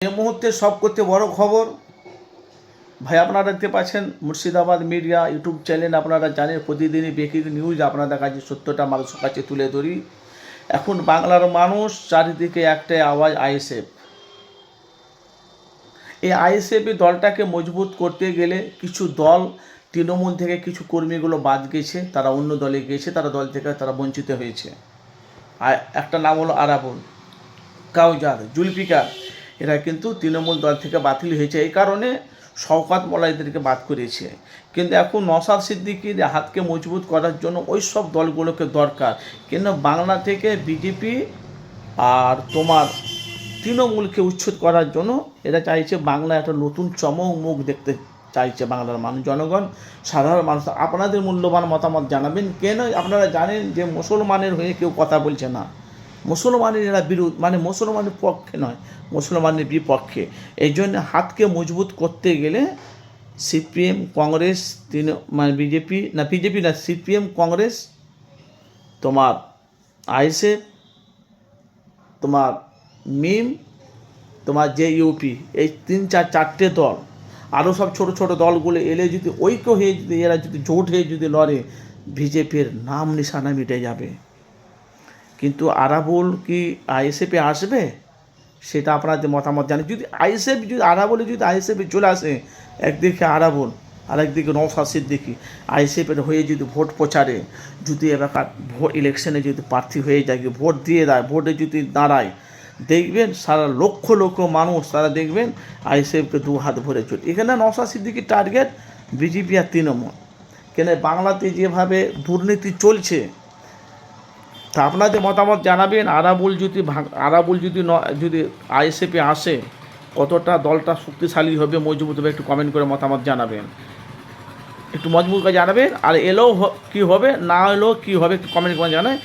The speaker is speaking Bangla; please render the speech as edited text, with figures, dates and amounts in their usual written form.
এই মুহূর্তে সবথেকে বড় খবর ভাই, আপনারা দেখতে পাচ্ছেন মুর্শিদাবাদ মিডিয়া ইউটিউব চ্যানেল। আপনারা জানেন প্রতিদিনই ব্রেকিং নিউজ আপনাদের কাছে সত্যটা মানুষের কাছে তুলে ধরি। এখন বাংলার মানুষ চারিদিকে একটাই আওয়াজ, আইএসএফ। এই আইএসএফ দলটাকে মজবুত করতে গেলে কিছু দল তৃণমূল থেকে কিছু কর্মীগুলো বাদ গেছে, তারা অন্য দলে গেছে, তারা দল থেকে তারা বঞ্চিত হয়েছে। আর একটা নাম হলো আরাবুল, কাউজার, জুলফিকার, এরা কিন্তু তৃণমূল দল থেকে বাতিল হয়েছে। এই কারণে শওকত মোল্লা এদেরকে বাদ করেছে। কিন্তু এখন নওশাদ সিদ্দিকীর হাতকে মজবুত করার জন্য ওই সব দলগুলোকে দরকার। কিন্তু বাংলা থেকে বিজেপি আর তৃণমূলকে উচ্ছেদ করার জন্য এরা চাইছে বাংলা একটা নতুন চমক মুখ দেখতে চাইছে বাংলার মানুষ, জনগণ, সাধারণ মানুষ। আপনাদের মূল্যবান মতামত জানাবেন। কেন আপনারা জানেন যে মুসলমানের হয়ে কেউ কথা বলছে না, মুসলমানের এরা মুসলমানের পক্ষে নয়, মুসলমানের বিপক্ষে। এই জন্য হাতকে মজবুত করতে গেলে সিপিএম, কংগ্রেস, বিজেপি না, সিপিএম, কংগ্রেস, আইএসএফ, মিম, জেইউপি, এই চারটে দল, আরও সব ছোট ছোট দলগুলো এলে যদি ঐক্য হয়ে যদি এরা যদি জোট হয়ে যদি লড়ে, বিজেপির নাম নিশানা মিটে যাবে। কিন্তু আরাবুল কি আইএসএফে আসবে সেটা আপনাদের মতামত জানি। যদি আইএসএফে চলে আসে, একদিকে আরাবুল আর একদিকে নওশাদ সিদ্দিকী, আইএসএফের হয়ে যদি ভোট প্রচারে যদি এলাকার ইলেকশনে যদি প্রার্থী হয়ে যায়, ভোট দিয়ে দেয়, ভোটে যদি দাঁড়ায়, দেখবেন সারা লক্ষ লক্ষ মানুষ তারা দেখবেন আইএসএফকে দু হাত ভরে চলে। এখানে নওশাদ সিদ্দিকীর টার্গেট বিজেপি আর তৃণমূল। কেন বাংলাতে যেভাবে দুর্নীতি চলছে, তা আপনাদের মতামত জানাবেন। আরাবুল যদি আইএসএফে আসে, কতটা দলটা শক্তিশালী হবে, মজবুত হবে, একটু কমেন্ট করে মতামত জানাবেন, একটু মজবুত করে জানাবেন। আর এলেও কী হবে, না এলেও কী হবে, একটু কমেন্ট করে জানাবেন।